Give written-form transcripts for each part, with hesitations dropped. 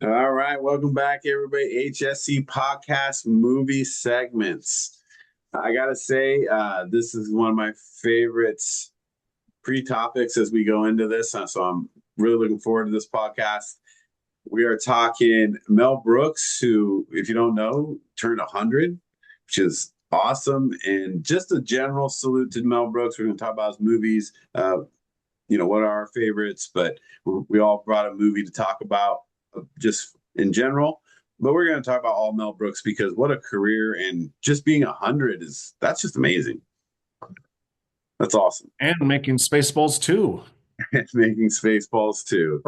All right, welcome back, everybody. HSC Podcast Movie segments. I gotta say, this is one of my favorites pre-topics as we go into this, so I'm really looking forward to this podcast. We are talking Mel Brooks, who, if you don't know, turned 100, which is awesome, and just a general salute to Mel Brooks. We're going to talk about his movies, what are our favorites, but we all brought a movie to talk about just in general. But we're going to talk about all Mel Brooks because what a career, and just being 100 that's just amazing. That's awesome. And making Spaceballs too. And making Spaceballs too.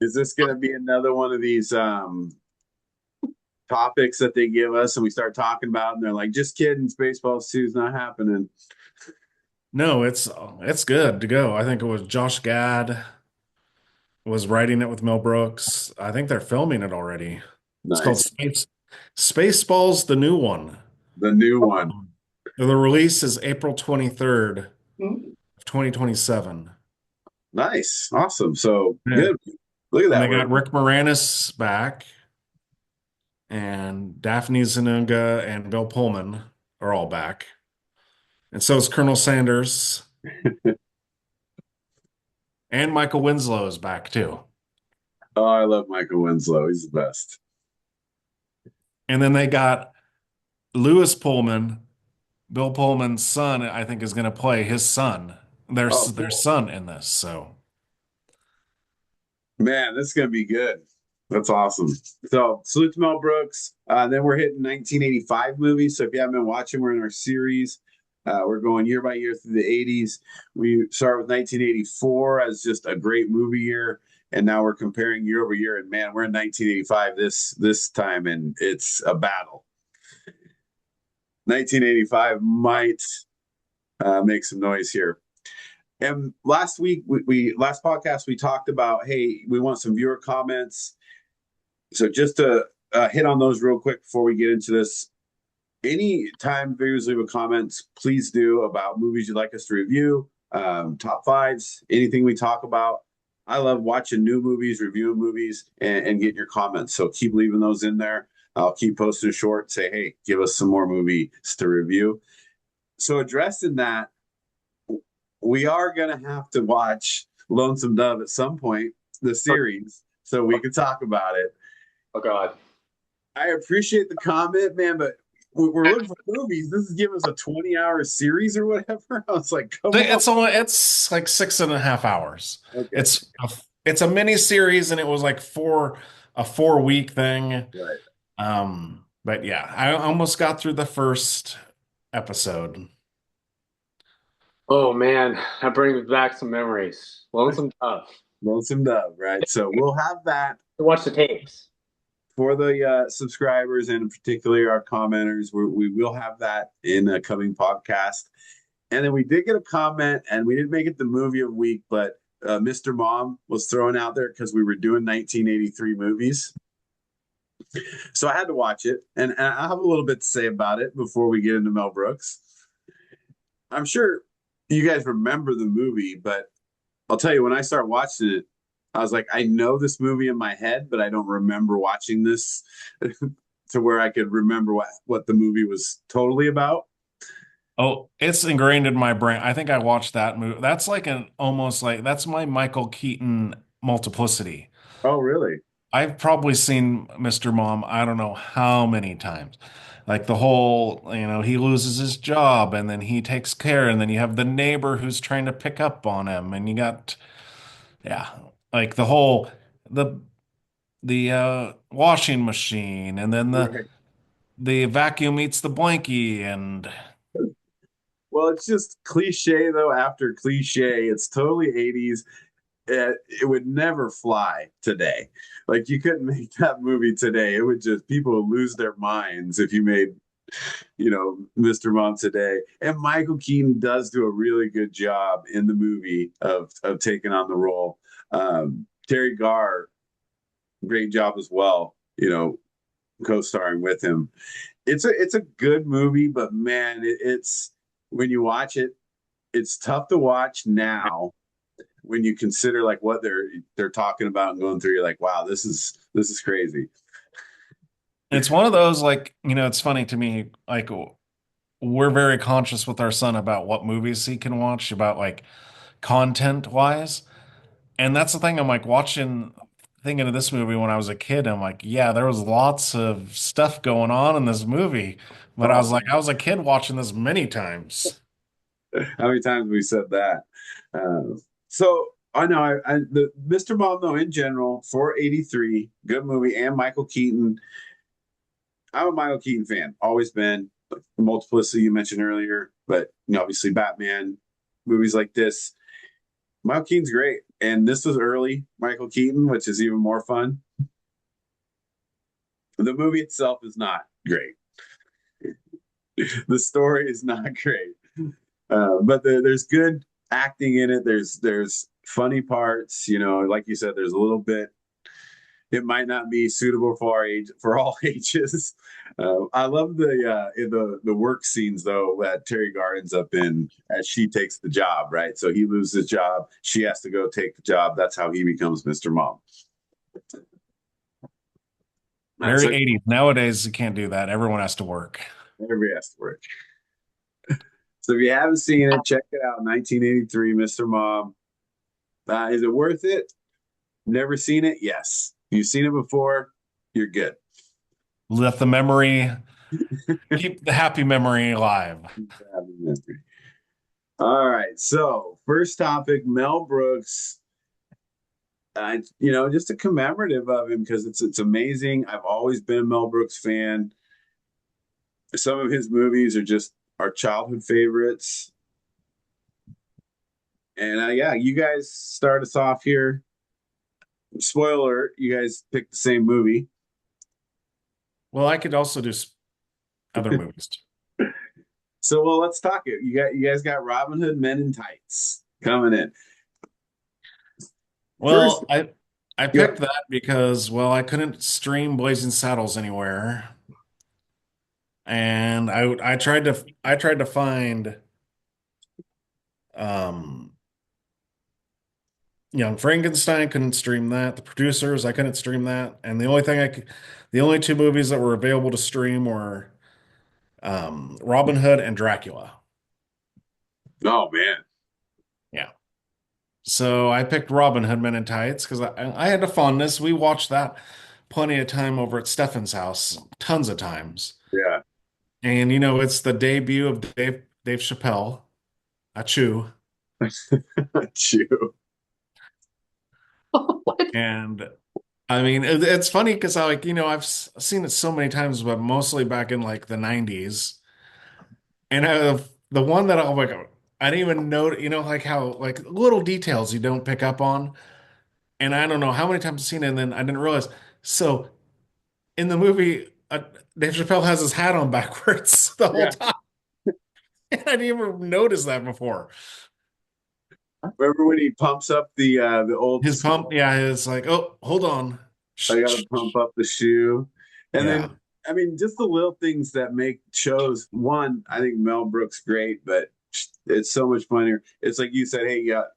Is this going to be another one of these topics that they give us and we start talking about and they're like, just kidding, Spaceballs 2 is not happening? No, it's good to go. I think it was Josh Gad was writing it with Mel Brooks. I think they're filming it already. It's called Nice. Spaceballs, the new one. The new one. The release is April 23rd of 2027. Nice. Awesome. So Yeah. good. Look at And they that. got Rick Moranis back, and Daphne Zuniga and Bill Pullman are all back. And so is Colonel Sanders. And Michael Winslow is back too. Oh, I love Michael Winslow. He's the best. And then they got Lewis Pullman, Bill Pullman's son, I think is going to play his son, Oh, their cool. son in this. So, Man, this is going to be good. That's awesome. So, salute to Mel Brooks. Then we're hitting 1985 movies. So, if you haven't been watching, we're in our series. We're going year by year through the 80s. We start with 1984 as just a great movie year. And now we're comparing year over year. And man, we're in 1985 this time, and it's a battle. 1985 might make some noise here. And last week, we last podcast, we talked about, hey, we want some viewer comments. So just to hit on those real quick before we get into this. Any time viewers leave a comments, please do about movies you'd like us to review, top fives, anything we talk about. I love watching new movies, reviewing movies, and getting your comments. So keep leaving those in there. I'll keep posting short, say, hey, give us some more movies to review. So addressing that, we are going to have to watch Lonesome Dove at some point, the series, so we can talk about it. Oh God. I appreciate the comment, man, but we're looking for movies. This is giving us a 20-hour series or whatever. I was like, come on. it's like 6.5 hours. Okay. It's a mini series, and it was like a 4 week thing. Right. But yeah, I almost got through the first episode. Oh man, that brings back some memories. Lonesome Dove. Lonesome Dove, right? So we'll have that To watch the tapes. for the subscribers and particularly our commenters. We will have that in a coming podcast. And then we did get a comment, and we didn't make it the movie of the week, but Mr. Mom was thrown out there because we were doing 1983 movies. So I had to watch it, and I have a little bit to say about it before we get into Mel Brooks. I'm sure you guys remember the movie, but I'll tell you, when I start watching it, I was like, I know this movie in my head, but I don't remember watching this to where I could remember what the movie was totally about. Oh, it's ingrained in my brain. I think I watched that movie. That's like an almost like that's my Michael Keaton multiplicity. Oh, really? I've probably seen Mr. Mom, I don't know how many times. Like the whole, he loses his job and then he takes care, and then you have the neighbor who's trying to pick up on him, and you got, yeah, like the washing machine, and then Right. the vacuum eats the blankie, and Well, it's just cliche though. After cliche, it's totally 80s. It would never fly today. Like you couldn't make that movie today. It would just people would lose their minds if you made, Mr. Mom today. And Michael Keaton does do a really good job in the movie of taking on the role. Terry Garr, great job as well. Co-starring with him. It's a good movie, but man, it's when you watch it, it's tough to watch now when you consider like what they're talking about and going through, you're like, wow, this is crazy. It's one of those like, it's funny to me, like we're very conscious with our son about what movies he can watch, about like content wise. And that's the thing I'm like thinking of this movie when I was a kid. I'm like, yeah, there was lots of stuff going on in this movie, but I Oh, was like, I was a kid watching this many times. how many times we said that? So I know the Mr. Mom though in general for 83, good movie, and Michael Keaton. I'm a Michael Keaton fan, always been. The Multiplicity you mentioned earlier, but obviously Batman movies like this. Michael Keaton's great, and this was early Michael Keaton, which is even more fun. The movie itself is not great. The story is not great, but there's good acting in it. There's funny parts. Like you said, there's a little bit. It might not be suitable for our age, for all ages. I love the work scenes though that Terry Garden's up in as she takes the job, right? So he loses his job, she has to go take the job. That's how he becomes Mr. Mom. Very So 80s. Nowadays, you can't do that. Everyone has to work. everybody has to work. So if you haven't seen it, check it out. 1983, Mr. Mom. Is it worth it? Never seen it? Yes. You've seen it before, you're good. Let the memory, keep the happy memory alive. All right. So first topic, Mel Brooks. Just a commemorative of him because it's amazing. I've always been a Mel Brooks fan. Some of his movies are just our childhood favorites. And yeah, you guys start us off here. Spoiler alert, you guys picked the same movie. Well, I could also do other movies. So well, let's talk it. You guys got Robin Hood Men in Tights coming in. First, Well, I yeah. picked that because, well, I couldn't stream Blazing Saddles anywhere. And I tried to find um Young Frankenstein, couldn't stream that. The Producers, I couldn't stream that. And the only two movies that were available to stream were Robin Hood and Dracula. Oh man. Yeah. So I picked Robin Hood Men in Tights because I had a fondness. We watched that plenty of time over at Stefan's house, tons of times. Yeah. And it's the debut of Dave Chappelle, Achoo. Chew. What? And I mean, it's funny because I've seen it so many times, but mostly back in like the 90s. And the one that I'm like, I didn't even know, like how, like little details you don't pick up on. And I don't know how many times I've seen it, and then I didn't realize. So in the movie, Dave Chappelle has his hat on backwards the whole Yeah. time. And I didn't even notice that before. Remember when he pumps up the old His pump, yeah, it's like, oh, hold on. I gotta pump up the shoe. And Yeah. then I mean just the little things that make shows one, I think Mel Brooks great, but it's so much funnier. It's like you said, hey, you got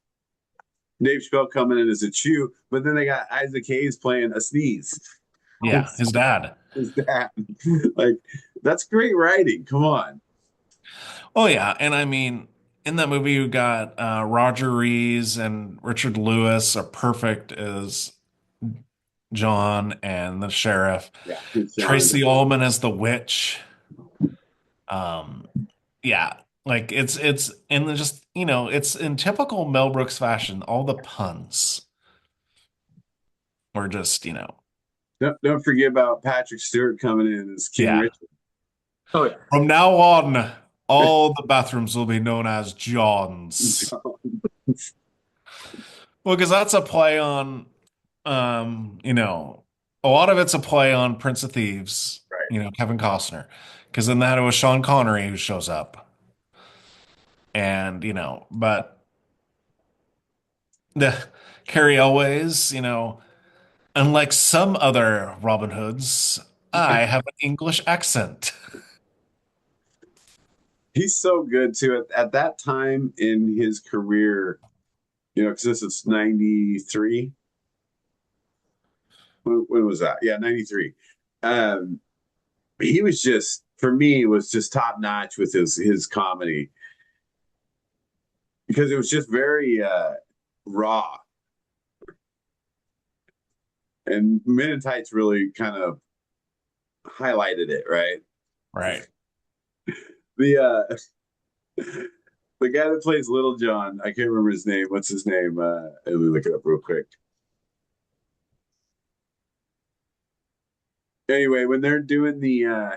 Dave Chappelle coming in as a chew, but then they got Isaac Hayes playing a sneeze. Yeah, his dad. Is that like that's great writing? Come on. Oh yeah, and I mean, in that movie, you got Roger Rees and Richard Lewis are perfect as John and the sheriff. Yeah, good sound. Tracy Ullman as the witch. Um, yeah, like it's and then just it's in typical Mel Brooks fashion. All the puns are just Don't forget about Patrick Stewart coming in as King yeah. Richard. Oh yeah. From now on, all the bathrooms will be known as John's. Well, because that's a play on, a lot of it's a play on Prince of Thieves, Right. Kevin Costner. Because in that it was Sean Connery who shows up. And, but the Carrie Elways, unlike some other Robin Hoods, I have an English accent. He's so good too. At that time in his career, You know, because this is 93. When was that? Yeah, 93. Um, he was just, for me, was just top notch with his comedy because it was just very raw. And Men in Tights really kind of highlighted it, right? Right. The the guy that plays Little John, I can't remember his name. What's his name? Let me look it up real quick. Anyway, when they're doing the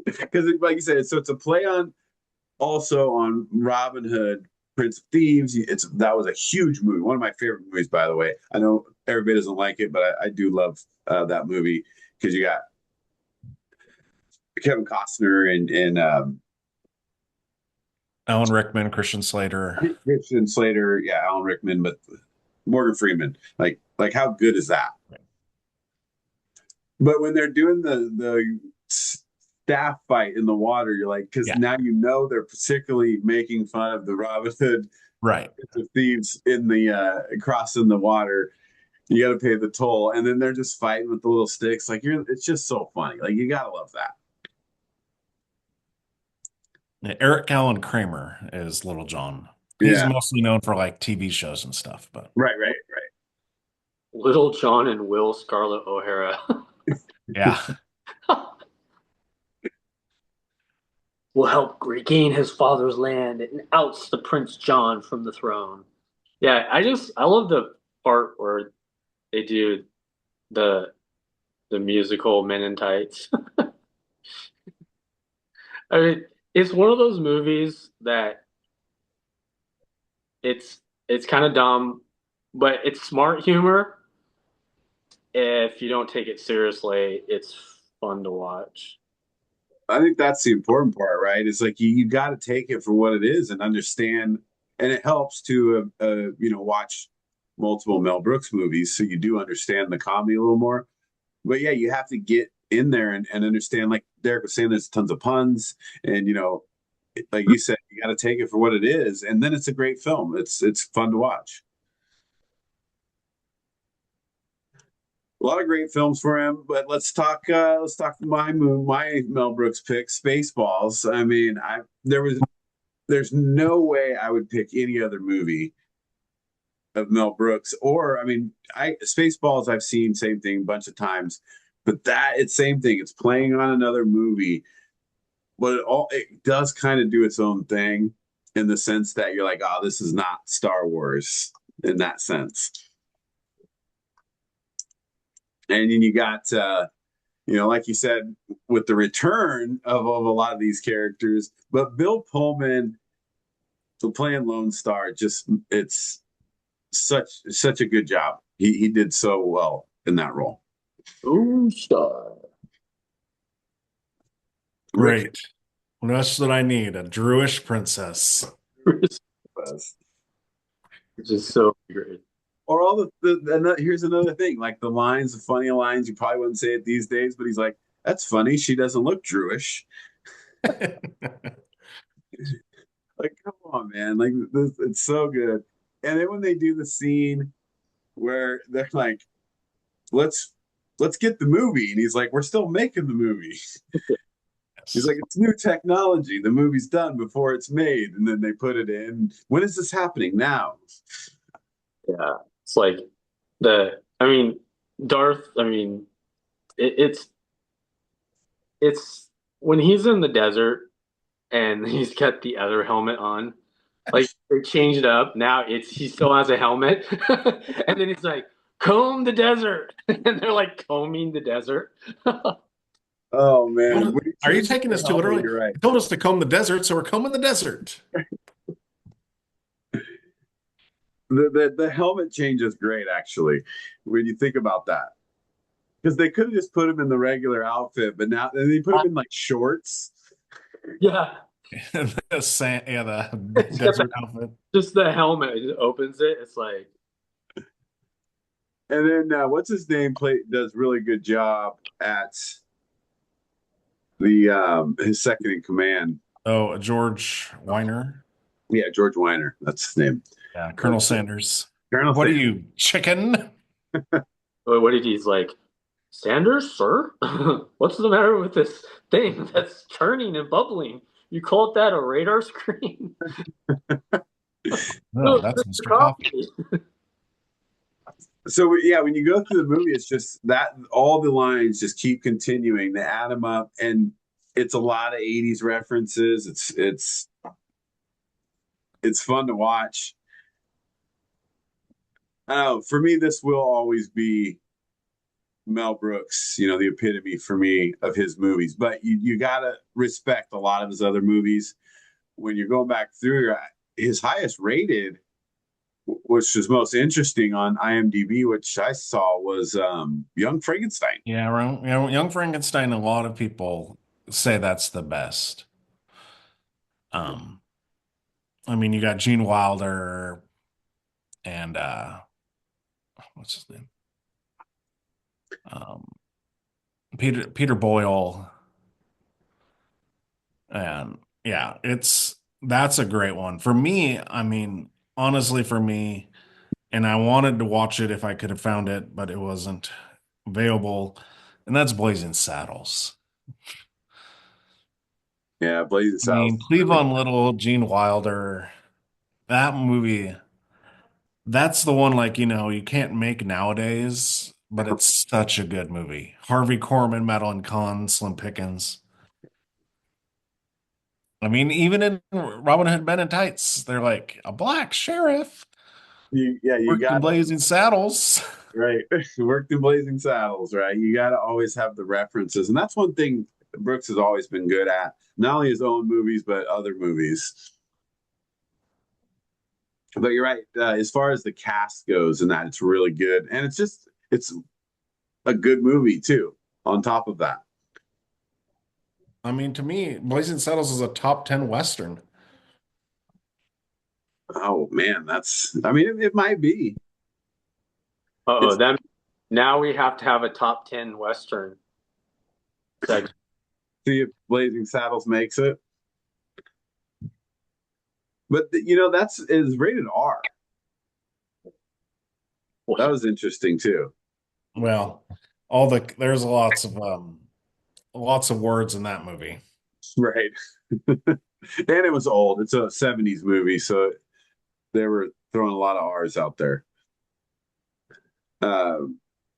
because like you said, so it's a play on also on Robin Hood, Prince of Thieves. It's that was a huge movie, one of my favorite movies, by the way. I know everybody doesn't like it, but I do love that movie because you got Kevin Costner and Alan Rickman, Christian Slater. Christian Slater, yeah, Alan Rickman, but Morgan Freeman. Like how good is that? But when they're doing the staff fight in the water, you're like, because Yeah. now you know they're particularly making fun of the Robin Hood Right. thieves in the crossing the water. You got to pay the toll, and then they're just fighting with the little sticks. Like it's just so funny. Like you gotta love that. Eric Allen Kramer is Little John. He's Yeah, mostly known for like TV shows and stuff, but right. Little John and Will Scarlett O'Hara. yeah. Will help regain his father's land and outs the Prince John from the throne. Yeah, I love the part where they do the the musical Men in Tights. I mean, it's one of those movies that it's kind of dumb, but it's smart humor. If you don't take it seriously, it's fun to watch. I think that's the important part, right? It's like you got to take it for what it is and understand, and it helps to watch multiple Mel Brooks movies so you do understand the comedy a little more. But yeah, you have to get in there and understand. Like Derek was saying, there's tons of puns, and like you said, you got to take it for what it is, and then it's a great film. It's fun to watch. A lot of great films for him, but let's talk my Mel Brooks pick, Spaceballs. I mean, there's no way I would pick any other movie of Mel Brooks. Or I mean, I Spaceballs I've seen same thing a bunch of times, but that it's same thing. It's playing on another movie, but it does kind of do its own thing in the sense that you're like, oh, this is not Star Wars in that sense. And then you got like you said, with the return of a lot of these characters, but Bill Pullman playing Lone Star, just it's such a good job. He did so well in that role. Ooh, star. Rick Great. What else did I need? A Druish princess. was. Which is so great. Or all here's another thing, like the lines, the funny lines, you probably wouldn't say it these days, but he's like, that's funny. She doesn't look Jewish. Like, come on, man. Like this, it's so good. And then when they do the scene where they're like, let's get the movie. And he's like, we're still making the movie. He's like, it's new technology. The movie's done before it's made. And then they put it in. When is this happening now? Yeah. It's like I mean, Darth, I mean, it's when he's in the desert and he's got the other helmet on, like they changed it up. Now he still has a helmet. And then he's like, comb the desert. And they're like combing the desert. Oh man, when he Are you changes taking the this too helmet, literally? you're right. You told us to comb the desert, so we're combing the desert. The helmet change is great, actually, when you think about that. Because they could have just put him in the regular outfit, but now and they put him in like shorts. Yeah. The It's got desert outfit. just the helmet. It just opens it. It's like, And then what's his name does really good job at the his second in command. Oh, George Weiner. Yeah, George Weiner, that's his name. Yeah, Colonel Sanders. Colonel What are Sanders. you, chicken? What did he's like? Sanders, sir? What's the matter with this thing that's turning and bubbling? You called that a radar screen? No, Look, that's Mr. Mr. Coffee. Coffee. So yeah, when you go through the movie, it's just that all the lines just keep continuing. They add them up, and it's a lot of '80s references. It's fun to watch. For me, this will always be Mel Brooks. You know, the epitome for me of his movies. But you gotta respect a lot of his other movies. When you're going back through his highest rated, which was most interesting on IMDb, which I saw was Young Frankenstein. Yeah, Young Frankenstein, a lot of people say that's the best. Um, I mean, you got Gene Wilder and what's his name? Um, Peter Boyle. And yeah, that's a great one. For me, I mean, honestly, for me, and I wanted to watch it if I could have found it, but it wasn't available. And that's Blazing Saddles. Yeah, Blazing I mean, Saddles. Cleavon Little, Gene Wilder, that movie, that's the one like, you can't make nowadays, but it's such a good movie. Harvey Korman, Madeline Kahn, Slim Pickens. I mean, even in Robin Hood Men in Tights, they're like a black sheriff You worked in got Blazing Saddles. right. Worked in Blazing Saddles, right? You got to always have the references, and that's one thing Brooks has always been good at. Not only his own movies, but other movies. But you're right. As far as the cast goes, and that it's really good, and it's a good movie too. On top of that, I mean, to me, Blazing Saddles is a top 10 Western. oh man, that's. I mean, it might be. Uh-oh, It's then now we have to have a top 10 Western segment. see if Blazing Saddles makes it. But that's is rated R. That was interesting too. Well, there's lots of words in that movie. Right. And it was old. It's a '70s movie, so they were throwing a lot of R's out there. Uh,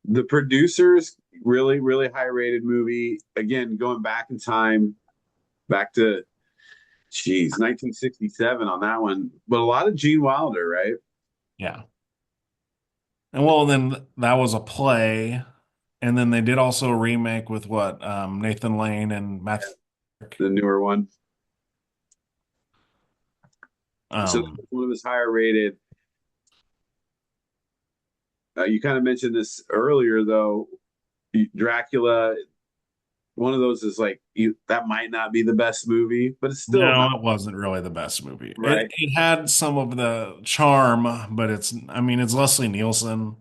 the producers really, really high rated movie. Again, going back in time, back to 1967 on that one. But a lot of Gene Wilder, right? Yeah. And well, then that was a play. And then they did also a remake with what Nathan Lane and Matt. The newer one. So that Um, was one of his higher rated. You kind of mentioned this earlier, though. Dracula, one of those is like that might not be the best movie, but it's still no, not it wasn't really the best movie. right. It had some of the charm, but I mean, it's Leslie Nielsen.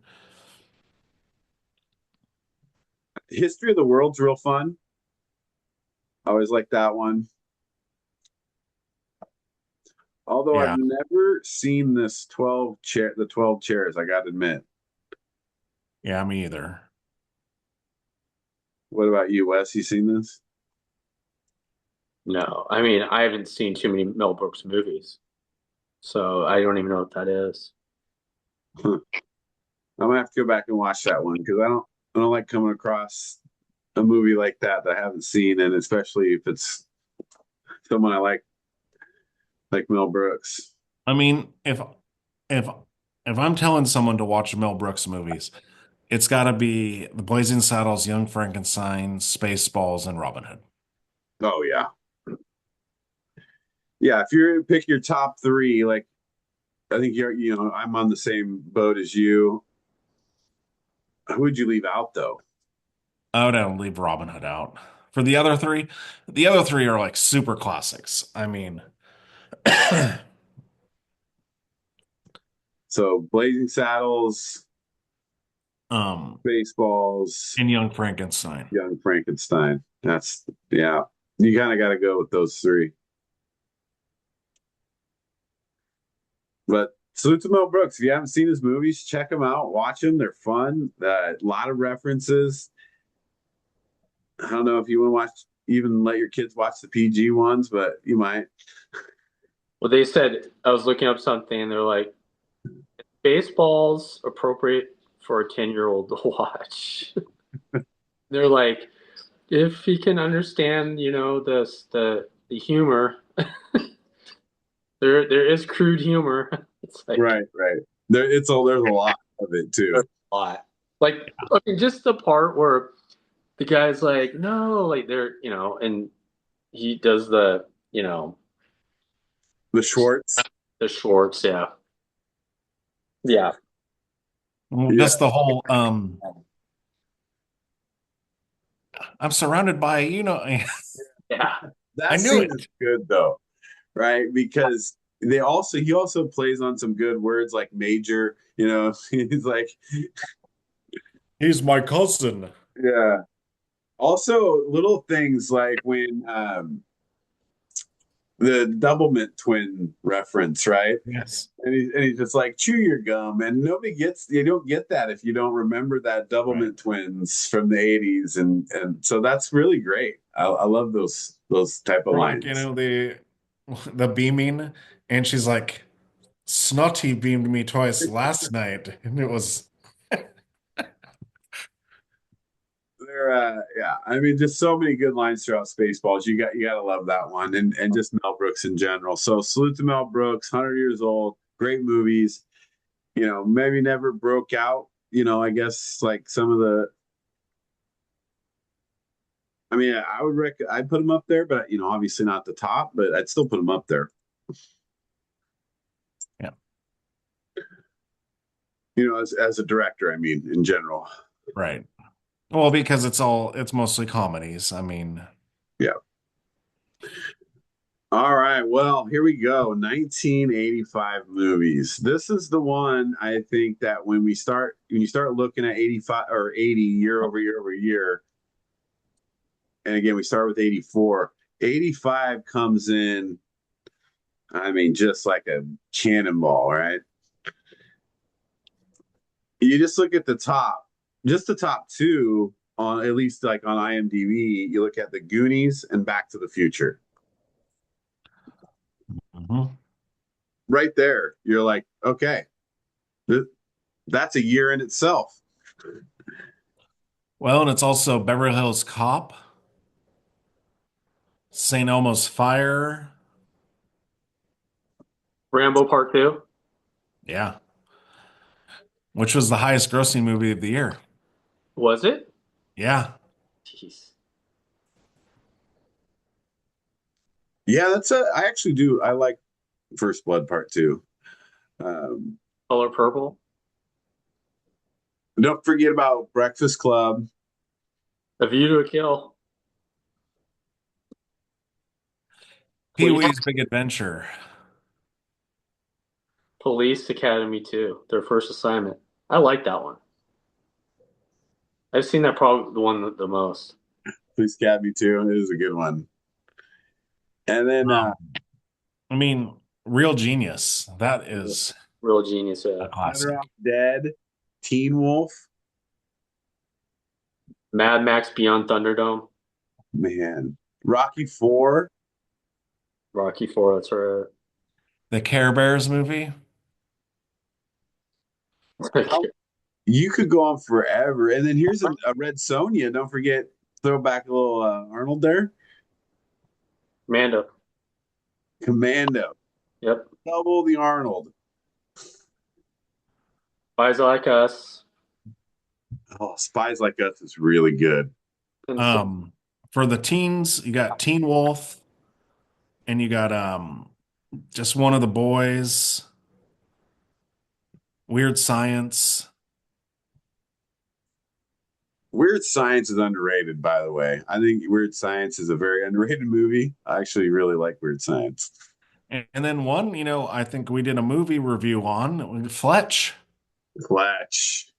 History of the World's real fun. I always like that one. Although I've Yeah. never seen this 12 chairs, I got to admit. Yeah, me either. What about you, Wes? You seen this? No, I mean, I haven't seen too many Mel Brooks movies, so I don't even know what that is. Huh. I'm gonna have to go back and watch that one because I don't like coming across a movie like that I haven't seen, and especially if it's someone I like Mel Brooks. I mean, if I'm telling someone to watch Mel Brooks movies, it's got to be The Blazing Saddles, Young Frankenstein, Spaceballs, and Robin Hood. Oh yeah, yeah. If you're pick your top three, like I think I'm on the same boat as you. Who would you leave out though? I would leave Robin Hood out. For the other three are like super classics. I mean, So Blazing Saddles, um, Baseballs, and Young Frankenstein. Young Frankenstein. That's yeah. You kind of got to go with those three. But salute to Mel Brooks. If you haven't seen his movies, check them out. Watch them. They're fun. A lot of references. I don't know if you want to watch, even let your kids watch the PG ones, but you might. Well, they said I was looking up something, and they're like, baseball's appropriate for a 10-year-old to watch. They're like, if he can understand, the humor. There is crude humor. It's like Right. There's a lot of it too. there's a lot. Like, I mean, just the part where the guy's like, no, like they're, and he does the, The Schwartz. the Schwartz, yeah. Yeah. Just the whole I'm surrounded by, Yeah. That I knew scene it. is good though, right? Because he also plays on some good words like major. He's like, He's my cousin. yeah. Also, little things like when the Doublemint twin reference, right? Yes. And he's just like, chew your gum, and you don't get that if you don't remember that Doublemint twins from the '80s, and so that's really great. I love those type of Or lines. like, the beaming, and she's like, Snotty beamed me twice last night, and it was Yeah, I mean, just so many good lines throughout Spaceballs. You gotta love that one, and just Mel Brooks in general. So salute to Mel Brooks, 100 years old, great movies. Maybe never broke out. I guess like some of the. I mean, I'd put him up there, but obviously not the top, but I'd still put him up there. Yeah. As a director, I mean, in general. right. Well, because it's mostly comedies. I mean, Yeah. All right. Well, here we go. 1985 movies. This is the one I think that when you start looking at 85 or 80 year over year over year, and again, we start with 84. 85 comes in, I mean, just like a cannonball, right? You just look at the top two on, at least like on IMDb, you look at The Goonies and Back to the Future. mhm. Right there, you're like, okay, that's a year in itself. Well, and it's also Beverly Hills Cop, St. Elmo's Fire. Rambo Part 2. Yeah. Which was the highest grossing movie of the year. Was it? Yeah. Jeez. Yeah, I actually do. I like First Blood Part 2. Um, Color Purple. don't forget about Breakfast Club. A View to a Kill. Pee-wee's Big Adventure. Police Academy 2. Their first assignment. I like that one. I've seen that probably the one the most. Please Academy 2. It is a good one. And then I mean, Real Genius. That is Real genius. a classic. Better Off Dead, Teen Wolf. Mad Max Beyond Thunderdome. Man, Rocky 4. Rocky 4. That's right. The Care Bears movie. You could go on forever. And then here's a Red Sonja. Don't forget, throw back a little Arnold there. Mando. Commando. Yep. Double the Arnold. Spies Like Us. Oh, Spies Like Us is really good. For the teens, you got Teen Wolf, and you got Just One of the Boys, Weird Science. Weird Science is underrated, by the way. I think Weird Science is a very underrated movie. I actually really like Weird Science. And then one, I think we did a movie review on Fletch. Fletch.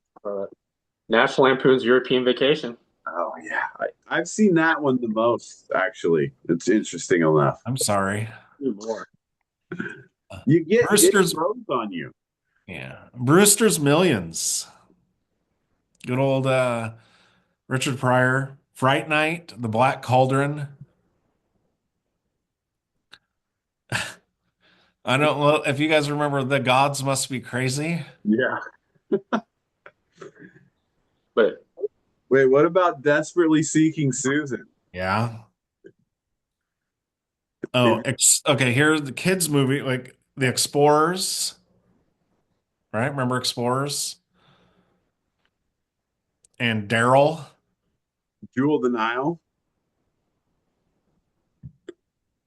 National Lampoon's European Vacation. Oh yeah, I've seen that one the most. Actually, it's interesting enough. I'm sorry. More. You get Brewster's Rose on you. Yeah. Brewster's Millions. Good old Richard Pryor. Fright Night, The Black Cauldron. I don't know if you guys remember The Gods Must Be Crazy. Yeah. But Wait, what about Desperately Seeking Susan? Yeah. Oh, okay. Here's the kids' movie, like The Explorers, right? Remember Explorers? And Daryl. Jewel of the Nile.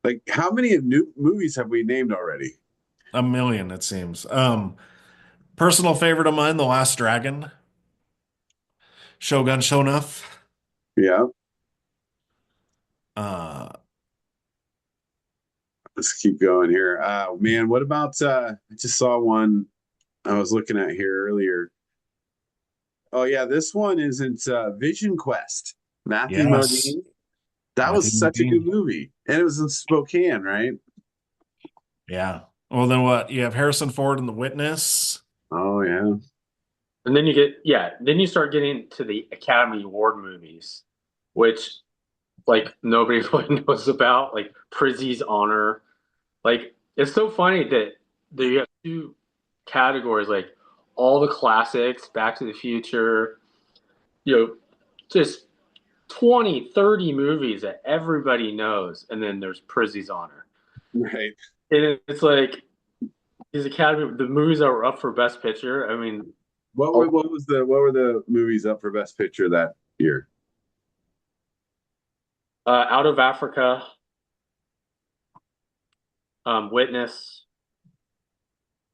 Like, how many new movies have we named already? A million, it seems. Personal favorite of mine, The Last Dragon. Shogun Shonuff. Yeah, Uh, let's keep going here. Man, what about I just saw one I was looking at here earlier. Oh yeah, this one isn't Vision Quest. Matthew yes. Modine. That Matthew was such a good Modine. movie. And it was in Spokane, right? Yeah. Well, then what? You have Harrison Ford in The Witness. Oh yeah. and then then you start getting to the Academy Award movies, which like nobody really knows about, like Prizzy's Honor. Like it's so funny that you have two categories, like all the classics, Back to the Future, just 20, 30 movies that everybody knows, and then there's Prizzy's Honor. Right. And it's like these Academy, the movies that were up for Best Picture. I mean, What were the movies up for Best Picture that year? Out of Africa, Witness.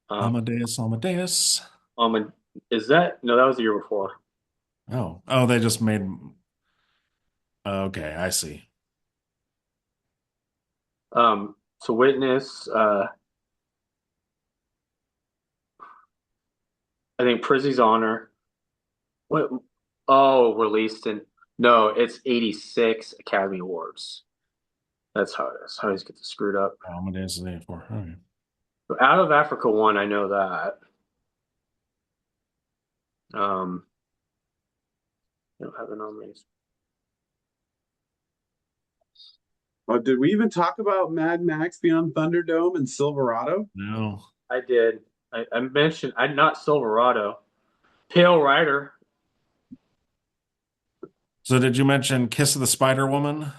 Amadeus, Amadeus. Um, is that no? That was the year before. Oh, they just made. Okay, I see. So Witness. I think Prizzy's Honor. What? Oh, released in no, it's 86 Academy Awards. That's how it is. How I always get this screwed up. Amadeus is 84. Okay. Out of Africa won. I know that. Um, I don't have the nominees. Oh, did we even talk about Mad Max Beyond Thunderdome and Silverado? No. I did. I mentioned. I not Silverado. Pale Rider. So did you mention Kiss of the Spider Woman?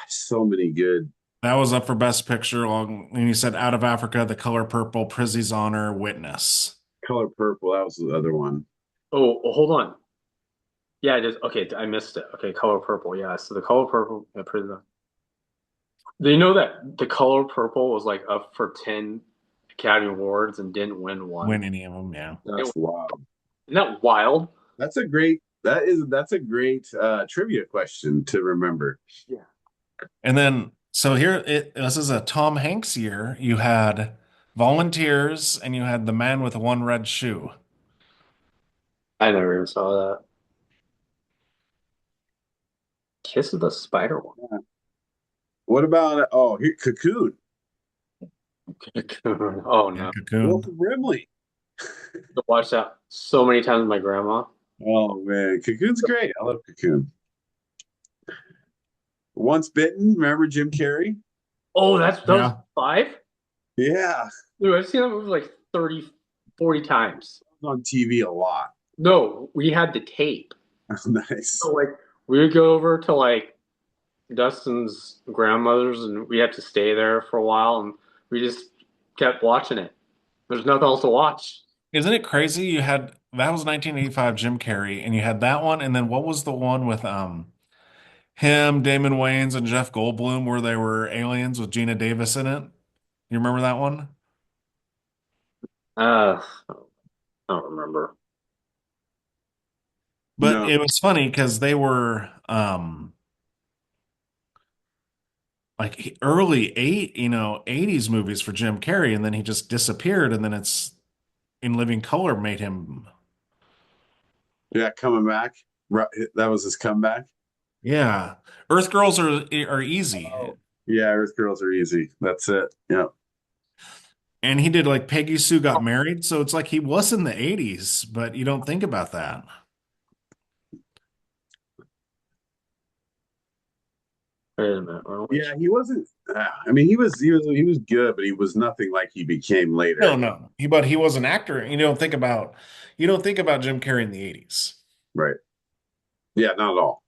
So many good. That was up for Best Picture. Along, and you said Out of Africa, The Color Purple, Prizzy's Honor, Witness. Color Purple, that was the other one. Oh, hold on. Yeah, it is. Okay, I missed it. Okay, Color Purple. Yeah, so the Color Purple. Yeah, Prison. Do you know that the Color Purple was like up for 10 Academy Awards and didn't win one? Win any of them, yeah. That's wild. Isn't that wild? That's a great trivia question to remember. Yeah. And then, so this is a Tom Hanks year. You had Volunteers and you had The Man with One Red Shoe. I never even saw that. Kiss of the Spider Woman. What about here Cocoon? Oh Yeah, no. Cocoon. Wilford Brimley. I watched that so many times with my grandma. Oh man, Cocoon's great. I love Cocoon. Once Bitten, remember Jim Carrey? Oh, that was Yeah. 5? Yeah, Dude, I've seen that movie like 30, 40 times. it was on TV a lot. No, we had the tape. Nice. So like we would go over to like Dustin's grandmother's and we had to stay there for a while and we just kept watching it. There's nothing else to watch. Isn't it crazy? You had that was 1985 Jim Carrey, and you had that one, and then what was the one with him, Damon Wayans, and Jeff Goldblum where they were aliens with Gina Davis in it? You remember that one? I don't remember. But No, it was funny because they were like early 80s movies for Jim Carrey, and then he just disappeared, and then it's In Living Color made him. yeah, coming back. Right, that was his comeback. Yeah. Earth Girls are easy. Oh, yeah, Earth Girls are easy. That's it. Yeah. And he did like Peggy Sue Got Married, so it's like he was in the 80s, but you don't think about that. Wait a minute. Yeah, he wasn't. I mean, he was good, but he was nothing like he became No, later. no. He was an actor. You don't think about Jim Carrey in the 80s. Right. Yeah, not at all.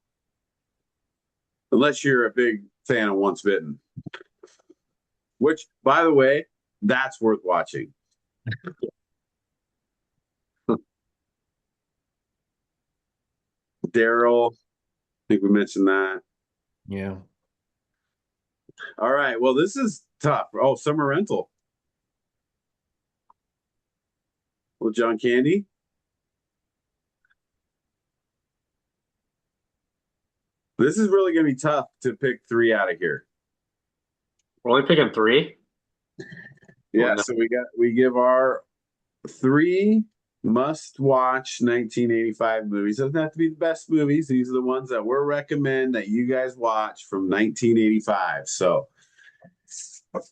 Unless you're a big fan of Once Bitten, which, by the way, that's worth watching. Daryl, I think we mentioned that. Yeah. All right. Well, this is tough. Oh, Summer Rental. Well, John Candy. This is really going to be tough to pick three out of here. We're only picking three. Yeah. Oh, no. So we give our three must-watch 1985 movies. Doesn't have to be the best movies. These are the ones that we're recommend that you guys watch from 1985. So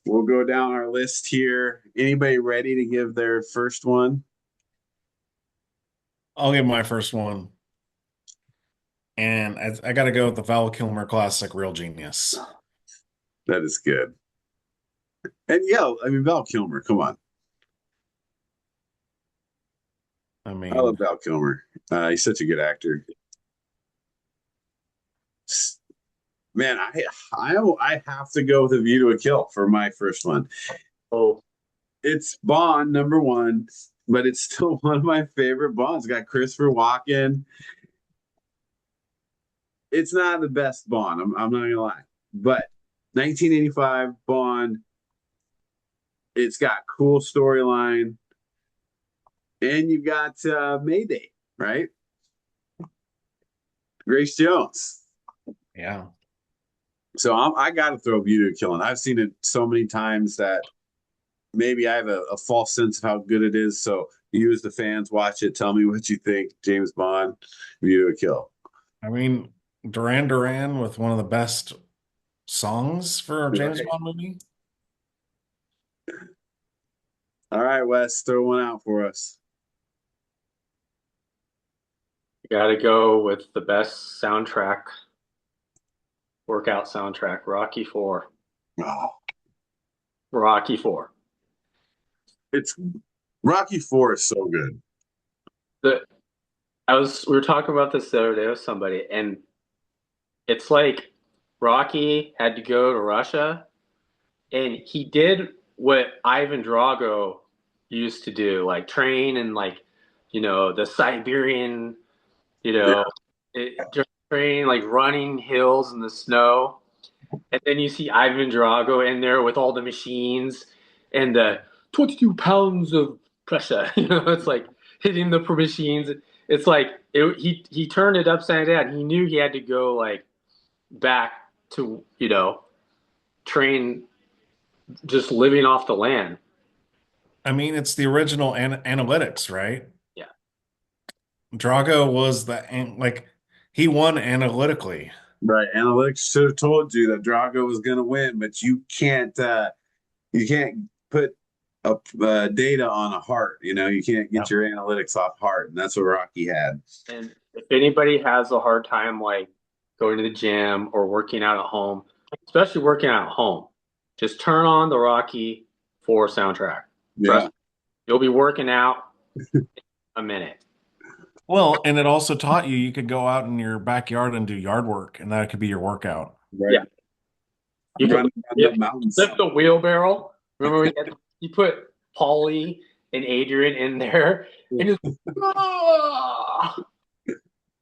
we'll go down our list here. Anybody ready to give their first one? I'll give my first one. And I got to go with the Val Kilmer classic, Real Genius. That is good. And yeah, I mean Val Kilmer. Come on, I I mean, love Val Kilmer. He's such a good actor. Man, I have to go with A View to a Kill for my first one. Oh, It's Bond number one, but it's still one of my favorite Bonds. It's got Christopher Walken. It's not the best Bond. I'm not gonna lie, but 1985 Bond. It's got cool storyline, and you got Mayday, right? Grace Jones. yeah. So I got to throw View to a Kill in. I've seen it so many times that maybe I have a false sense of how good it is. So you, as the fans, watch it. Tell me what you think. James Bond, View to a Kill. I mean, Duran Duran with one of the best songs for a James Right. Bond movie. All right, Wes, throw one out for us. you got to go with the best soundtrack, workout soundtrack, Rocky Four. Oh, Rocky Four. it's Rocky Four is so good. The we were talking about this the other day with somebody, and it's like Rocky had to go to Russia, and he did what Ivan Drago used to do, like train and like, the Siberian, you Yeah, know, just train like running hills in the snow. And then you see Ivan Drago in there with all the machines and the 22 pounds of pressure. It's like hitting the machines. It's like he turned it upside down. He knew he had to go like back to, train just living off the land. I mean, it's the original analytics, right? Yeah. Drago was like he won analytically. right. Analytics should have told you that Drago was going to win, but you can't put data on a heart. You can't get Yep. your analytics off heart, and that's what Rocky had. And if anybody has a hard time like going to the gym or working out at home, especially working out at home, just turn on the Rocky 4 soundtrack. Trust Yeah, me, you'll be working out in a minute. Well, and it also taught you could go out in your backyard and do yard work, and that could be your workout. right. Yeah. You Run could down the mountains. lift the wheelbarrow. Remember he put Paulie and Adrian in there, and he's "Ah!" and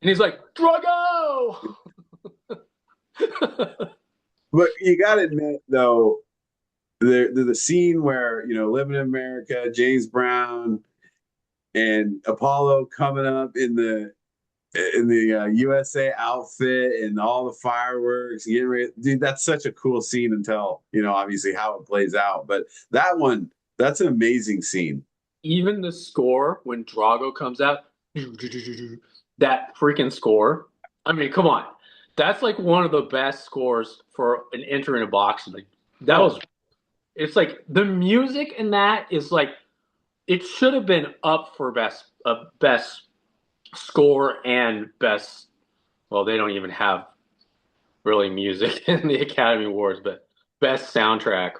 he's like Drago. But you got to admit, though, the scene where living in America, James Brown and Apollo coming up in the USA outfit and all the fireworks, getting ready, dude, that's such a cool scene until obviously how it plays out. But that's an amazing scene. Even the score when Drago comes out, that freaking score. I mean, come on. That's like one of the best scores for an entering a boxing. Like that was It's like the music in that is like it should have been up for best score and best. Well, they don't even have really music in the Academy Awards, but best soundtrack.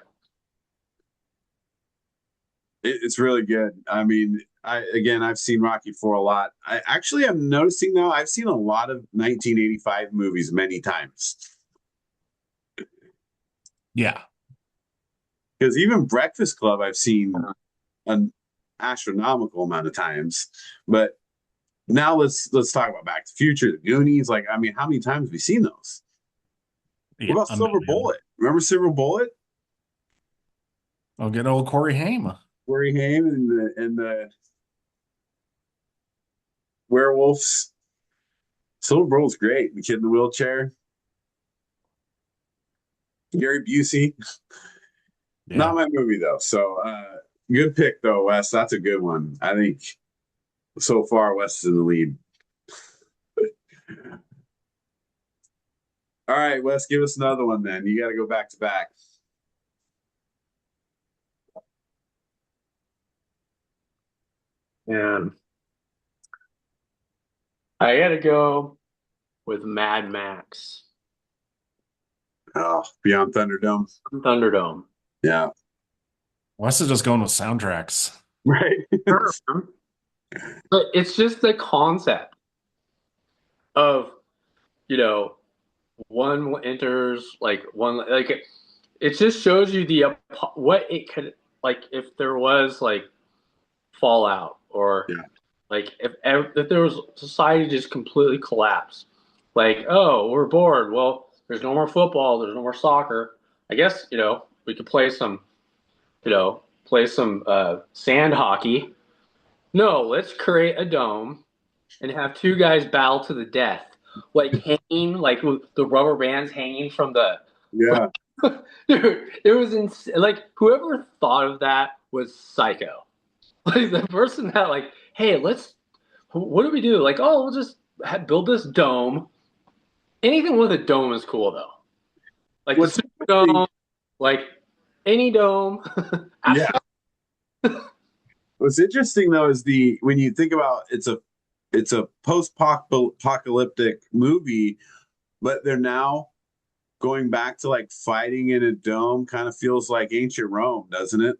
It's really good. I mean, I've seen Rocky 4 a lot. I'm noticing now I've seen a lot of 1985 movies many times. Yeah. Because even Breakfast Club I've seen an astronomical amount of times. But now let's talk about Back to the Future, the Goonies. Like, I mean, how many times have we seen those? Yeah, What about Silver Bullet? Remember Silver Bullet? I'll get old Corey Haim. Corey Haim and the werewolves. Silver Bullet's great. The kid in the wheelchair. Gary Busey. Yeah. Not my movie though. So good pick though, Wes. That's a good one. I think so far Wes is in the lead. All right, Wes, give us another one then. You got to go back to back. And I got to go with Mad Max. Oh, Beyond Thunderdome. Thunderdome. Yeah. Wes is just going with soundtracks. Right. Sure. But it's just the concept of, one enters like one like it just shows you what it could like if there was like fallout or like if there was society just completely collapsed. Like, oh, we're bored. Well, there's no more football. There's no more soccer. I guess we could play some sand hockey. No, let's create a dome and have two guys battle to the death, like hanging, like with the rubber bands hanging from the. Yeah. Dude, it was like whoever thought of that was psycho. Like the person that like, hey, what do we do? Like, oh, we'll just build this dome. Anything with a dome is cool though. Like the Superdome, like any dome. Yeah. What's interesting though is when you think about it's a post-apocalyptic movie, but they're now going back to like fighting in a dome. Kind of feels like ancient Rome, doesn't it?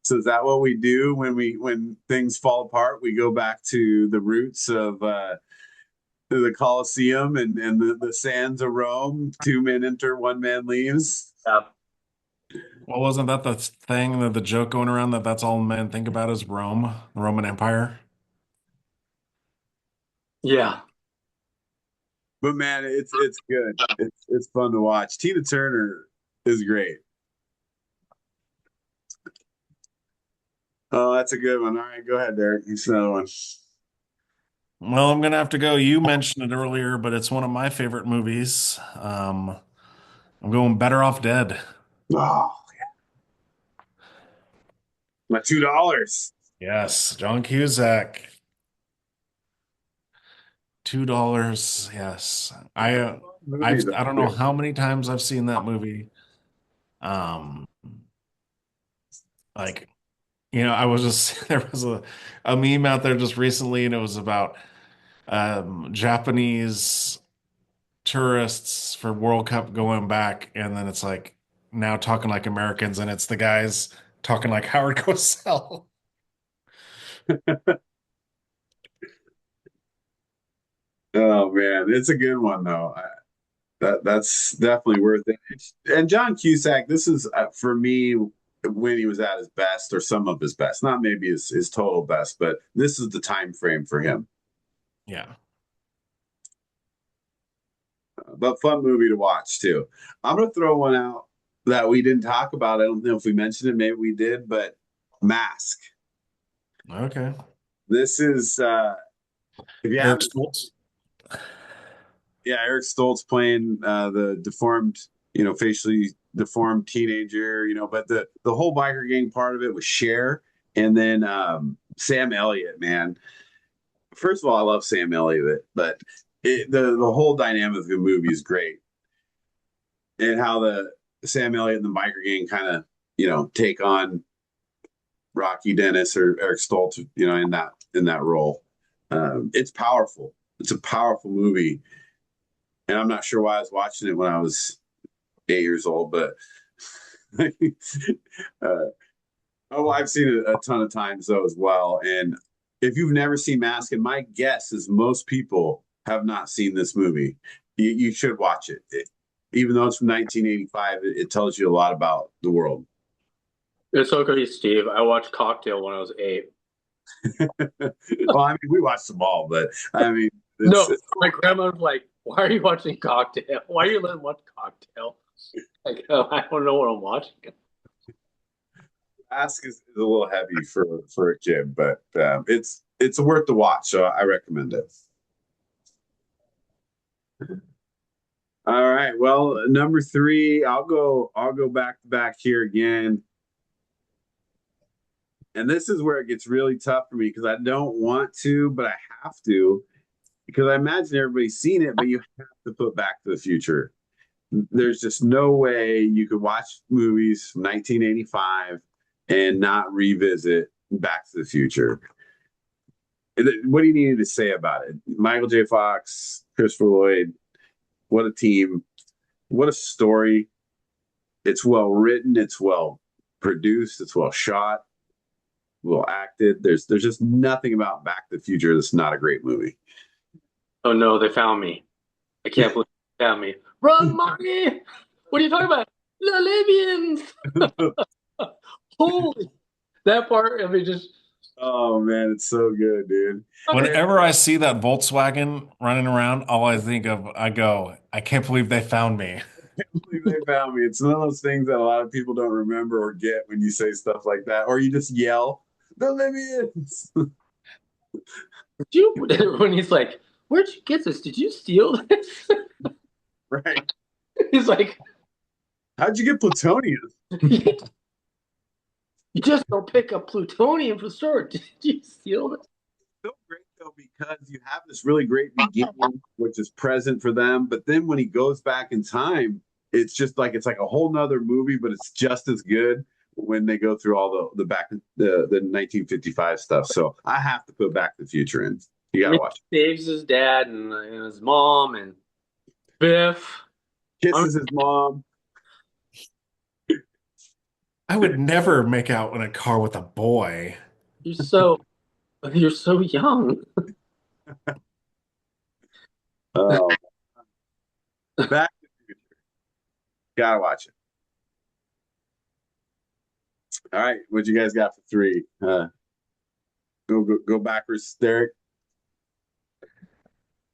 So is that what we do when things fall apart? We go back to the roots of the Colosseum and the sands of Rome. Two men enter, one man leaves. Yeah. Well, wasn't that the thing that the joke going around that's all men think about is Rome, the Roman Empire? Yeah. But man, it's good. It's fun to watch. Tina Turner is great. Oh, that's a good one. All right, go ahead, Derek. Here's another one. Well, I'm gonna have to go. You mentioned it earlier, but it's one of my favorite movies. I'm going Better Off Dead. Oh, yeah. My $2. Yes, John Cusack. $2. Yes. I don't know how many times I've seen that movie. Um, like, I was just there was a meme out there just recently, and it was about Japanese tourists for World Cup going back, and then it's like now talking like Americans, and it's the guys talking like Howard Cosell. Oh man, it's a good one though. That's definitely worth it. And John Cusack, this is for me when he was at his best, or some of his best. Not maybe his total best, but this is the time frame for him. Yeah. But fun movie to watch too. I'm gonna throw one out that we didn't talk about. I don't know if we mentioned it, maybe we did, but Mask. Okay. This is if you Eric haven't, Stoltz. yeah, Eric Stoltz playing the deformed, facially deformed teenager, but the whole biker gang part of it was Cher, and then Sam Elliott, man. First of all, I love Sam Elliott, but the whole dynamic of the movie is great, and how the Sam Elliott and the biker gang kind of take on Rocky Dennis or Eric Stoltz, in that role. It's powerful. It's a powerful movie, and I'm not sure why I was watching it when I was 8 years old, but I've seen it a ton of times though as well. And if you've never seen Mask, and my guess is most people have not seen this movie, you should watch it. Even though it's from 1985, it tells you a lot about the world. It's okay, Steve. I watched Cocktail when I was 8. Well, I mean, we watched them all, but I mean, No, my grandma was like, "Why are you watching Cocktail? Why are you letting watch Cocktail?" Like, oh, I don't know what I'm watching. Ask is a little heavy for a kid, but it's worth the watch, so I recommend it. All right, well, number 3, I'll go back to back here again. And this is where it gets really tough for me because I don't want to, but I have to, because I imagine everybody's seen it, but you have to put Back to the Future. There's just no way you could watch movies from 1985 and not revisit Back to the Future. What do you need to say about it? Michael J. Fox, Christopher Lloyd, what a team, what a story. It's well written, it's well produced, it's well shot, well acted. There's just nothing about Back to the Future that's not a great movie. Oh no, they found me. I can't believe they found me. Run, Marty! What are you talking about? The Libyans! Holy, that part, I mean, just. Oh man, it's so good, dude. Whenever I see that Volkswagen running around, all I think of, I can't believe they found me. I can't believe they found me. It's one of those things that a lot of people don't remember or get when you say stuff like that, or you just yell, "The Libyans!" When he's like, "Where'd you get this? Did you steal this?" Right. He's like, "How'd you get plutonium?" You just don't pick up plutonium from the store. Did you steal it? So great though, because you have this really great beginning, which is present for them. But then when he goes back in time, it's like a whole nother movie, but it's just as good when they go through all the 1955 stuff. So I have to put Back to the Future in. You gotta watch it. Saves his dad and his mom and Biff. Kisses his mom. I would never make out in a car with a boy. You're so young. Oh, Back to the Future. Gotta watch it. All right, what you guys got for 3? Go backwards, Derek.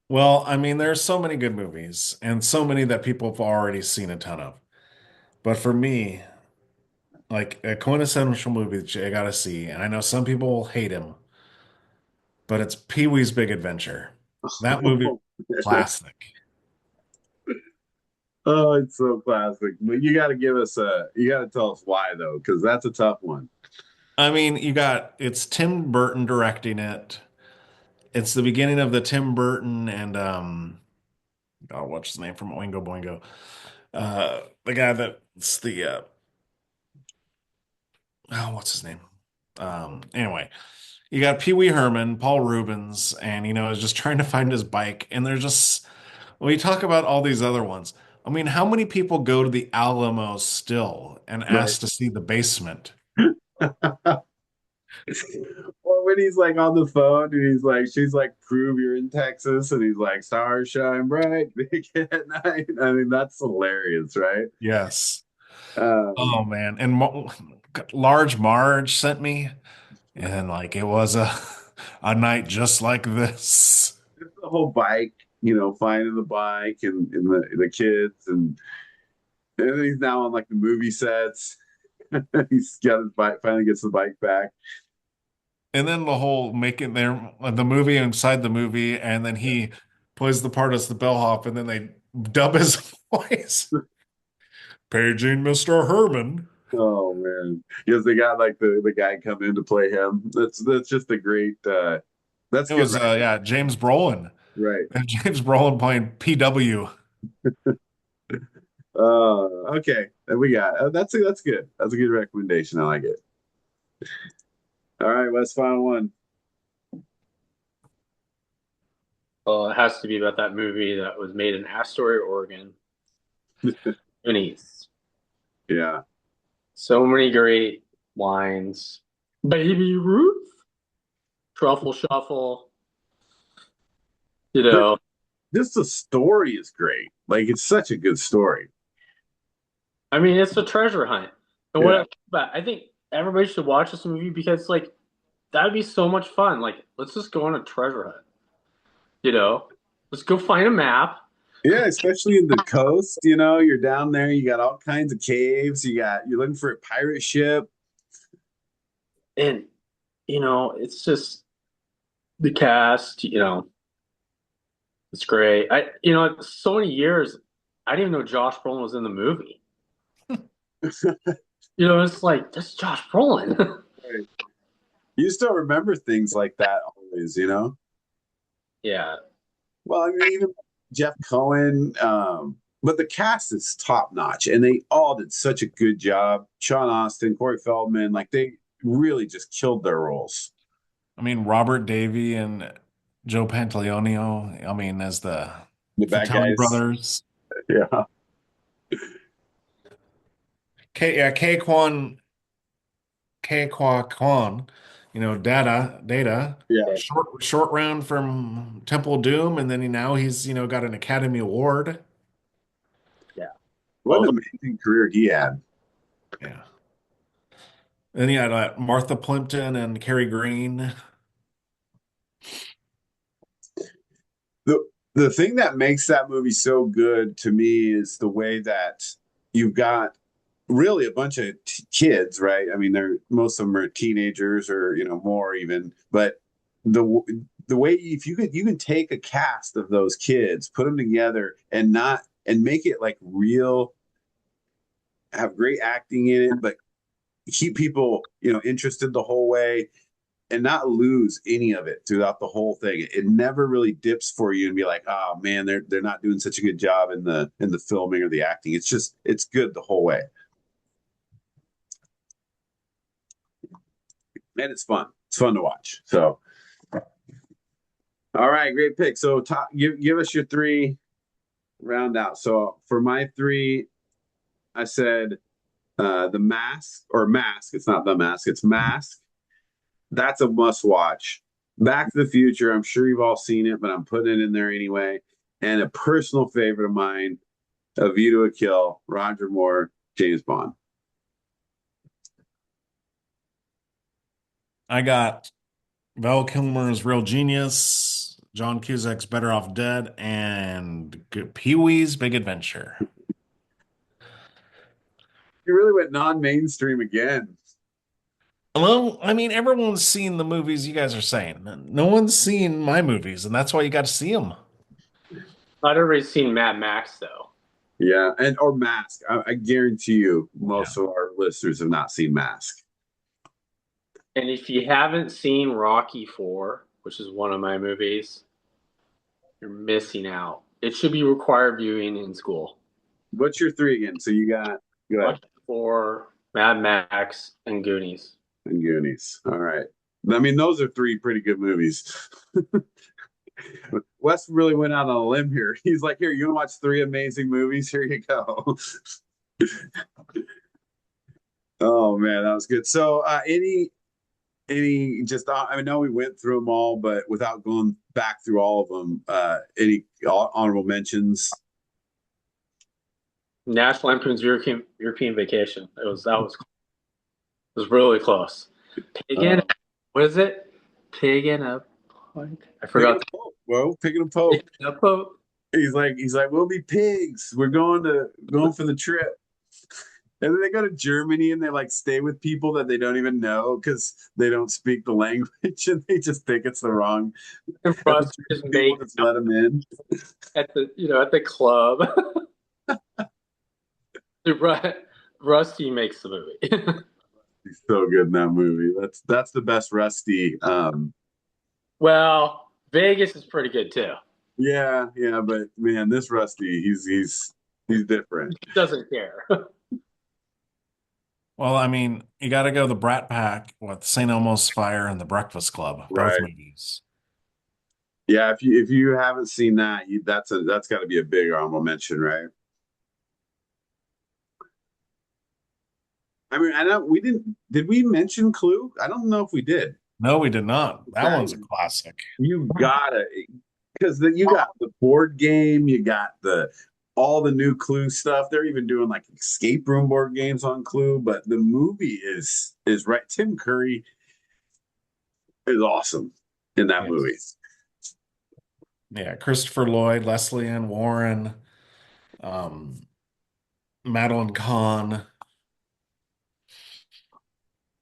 Well, I mean, there's so many good movies and so many that people have already seen a ton of. But for me, like a quintessential movie that I gotta see, and I know some people hate him, but it's Pee-wee's Big Adventure. That movie, classic. Oh, it's so classic. But you got to tell us why though, because that's a tough one. I mean, it's Tim Burton directing it. It's the beginning of the Tim Burton and what's his name from Oingo Boingo? The guy that's what's his name? Anyway, you got Pee Wee Herman, Paul Rubens, and is just trying to find his bike. And they're just when you talk about all these other ones, I mean, how many people go to the Alamo still and ask to see the basement? Or when he's like on the phone and she's like, "Prove you're in Texas," and he's like, "Stars shine bright at night." I mean, that's hilarious, right? Yes. Oh man, and Large Marge sent me, and like it was a night just like this. It's the whole bike, finding the bike and the kids, and he's now on like the movie sets. He's got his bike, finally gets the bike back. And then the whole making the movie inside the movie, and then he plays the part as the bellhop, and then they dub his voice. Paging Mr. Herman. Oh man, because they got like the guy come in to play him. That's just a great. That's it was right? James Brolin, right? And James Brolin playing PW. Okay. Then we got that's good. That's a good recommendation. I like it. All right, Wes, final one. Well, it has to be about that movie that was made in Astoria, Oregon. Goonies. Yeah. So many great lines. Baby Ruth, truffle shuffle. You But know, just the story is great. Like it's such a good story. I mean, it's a treasure hunt. And what I Yeah. think about, I think everybody should watch this movie because, like, that'd be so much fun. Like, let's just go on a treasure hunt. You know, let's go find a map. Yeah, especially in the coast, you're down there, you got all kinds of caves, you're looking for a pirate ship. And, it's just the cast, it's great. So many years, I didn't even know Josh Brolin was in the movie. It's like, that's Josh Brolin. Right. You still remember things like that always. Yeah. Well, I mean, even Jeff Cohen, but the cast is top notch, and they all did such a good job. Sean Austin, Corey Feldman, like they really just killed their roles. I mean, Robert Davey and Joe Pantoliano, I mean, as the The bad Fratelli guys, brothers. yeah, K Kwa Kwan, Data, yeah. Yeah. short round from Temple Doom, and then he's got an Academy Award. Yeah. What Well, an amazing career he had. Yeah. Then you had Martha Plimpton and Cary Green. The thing that makes that movie so good to me is the way that you've got really a bunch of kids, right? I mean, they're most of them are teenagers or more even, but the the way if you can take a cast of those kids, put them together, and make it like real, have great acting in it, but keep people interested the whole way and not lose any of it throughout the whole thing. It never really dips for you and be like, oh man, they're not doing such a good job in the filming or the acting. It's good the whole way. And it's fun. It's fun to watch. So all right, great pick. So give us your three round out. So for my three, I said the Mask. It's not the Mask, it's Mask. That's a must watch. Back to the Future. I'm sure you've all seen it, but I'm putting it in there anyway. And a personal favorite of mine, A View to a Kill, Roger Moore, James Bond. I got Val Kilmer's Real Genius, John Cusack's Better Off Dead, and Pee-wee's Big Adventure. You really went non-mainstream again. Well, I mean, everyone's seen the movies you guys are saying. No one's seen my movies, and that's why you got to see them. not everybody's seen Mad Max, though. Yeah, or Mask. I guarantee you, most Yeah. of our listeners have not seen Mask. And if you haven't seen Rocky 4, which is one of my movies, you're missing out. It should be required viewing in school. What's your three again? So you got go ahead. Rocky 4, Mad Max, and Goonies. And Goonies. All right. I mean, those are three pretty good movies. Wes really went out on a limb here. He's like, here, you want to watch three amazing movies? Here you go. Oh man, that was good. So any just I know we went through them all, but without going back through all of them, any honorable mentions? National Lampoon's European Vacation. It was really close. Pig in, what is it? Pig in a Poke. I forgot. Well, picking a poke. Pig in a poke. He's like, we'll be pigs. We're going for the trip. And then they go to Germany and they like stay with people that they don't even know because they don't speak the language and they just think it's the wrong. And Russ just People just let them in. at the club. Dude, Rusty makes the movie. He's so good in that movie. That's the best Rusty. Well, Vegas is pretty good too. Yeah, but man, this Rusty, he's He's different. He doesn't care. Well, I mean, you got to go the Brat Pack with St. Elmo's Fire and The Breakfast Club, both Right. movies. Yeah, if you haven't seen that, that's got to be a big honorable mention, right? I mean, I know we didn't. Did we mention Clue? I don't know if we did. No, we did not. That Okay. one's a classic. You gotta, because you got the board game, you got the all the new Clue stuff. They're even doing like escape room board games on Clue, but the movie is right. Tim Curry is awesome in that movie. Yes. Yeah, Christopher Lloyd, Leslie Ann Warren, um, Madeline Kahn.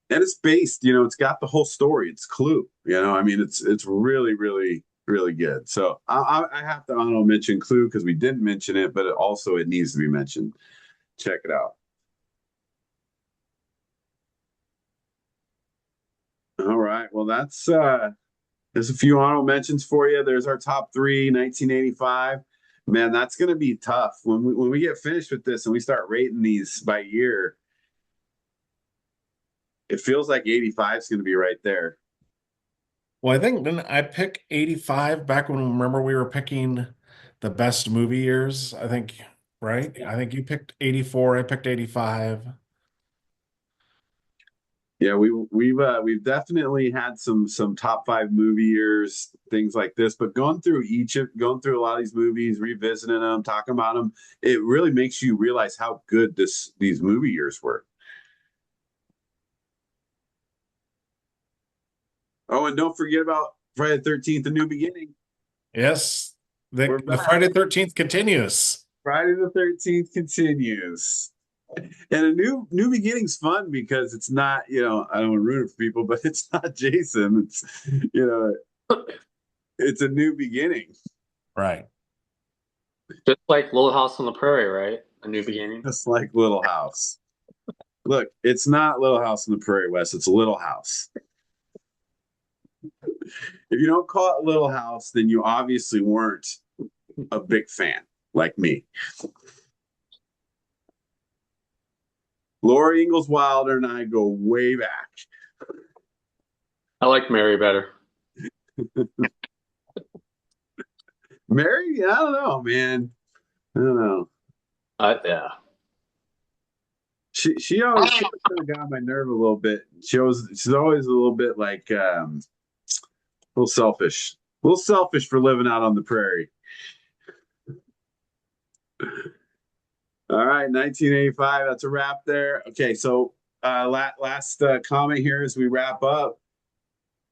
And it's based, it's got the whole story. It's Clue, I mean, it's really, really, really good. So I have to honorable mention Clue because we didn't mention it, but it needs to be mentioned. Check it out. All right. Well, there's a few honorable mentions for you. There's our top three, 1985. Man, that's going to be tough when we get finished with this and we start rating these by year. It feels like 85 is going to be right there. Well, I think didn't I pick 85 back when, remember, we were picking the best movie years? I think, right? I think you picked 84, I picked 85. Yeah, we've definitely had some top five movie years, things like this. But going through a lot of these movies, revisiting them, talking about them, it really makes you realize how good these movie years were. Oh, and don't forget about Friday the 13th, A New Beginning. Yes, We're the back. Friday 13th continues. Friday the 13th continues. And a new beginning's fun because it's not, I don't want to ruin it for people, but it's not Jason. It's, it's a new beginning. Right. Just like Little House on the Prairie, right? A New Beginning. Just like Little House. Look, it's not Little House on the Prairie, West. It's Little House. If you don't call it Little House, then you obviously weren't a big fan like me. Laura Ingalls Wilder and I go way back. I like Mary better. Mary, I don't know, man. I don't know. Yeah. She always kind of got on my nerve a little bit. She's always a little bit like a little selfish for living out on the prairie. All right, 1985. That's a wrap there. Okay, so last comment here as we wrap up.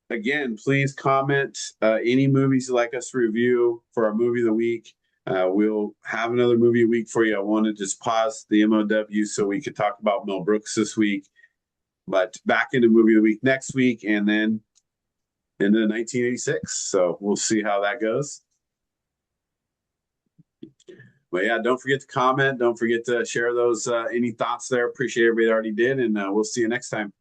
Again, please comment any movies you'd like us to review for our movie of the week. We'll have another movie a week for you. I want to just pause the MOW so we could talk about Mel Brooks this week, but back into movie of the week next week, and then into 1986. So we'll see how that goes. But yeah, don't forget to comment. Don't forget to share those any thoughts there. Appreciate everybody that already did, and we'll see you next time.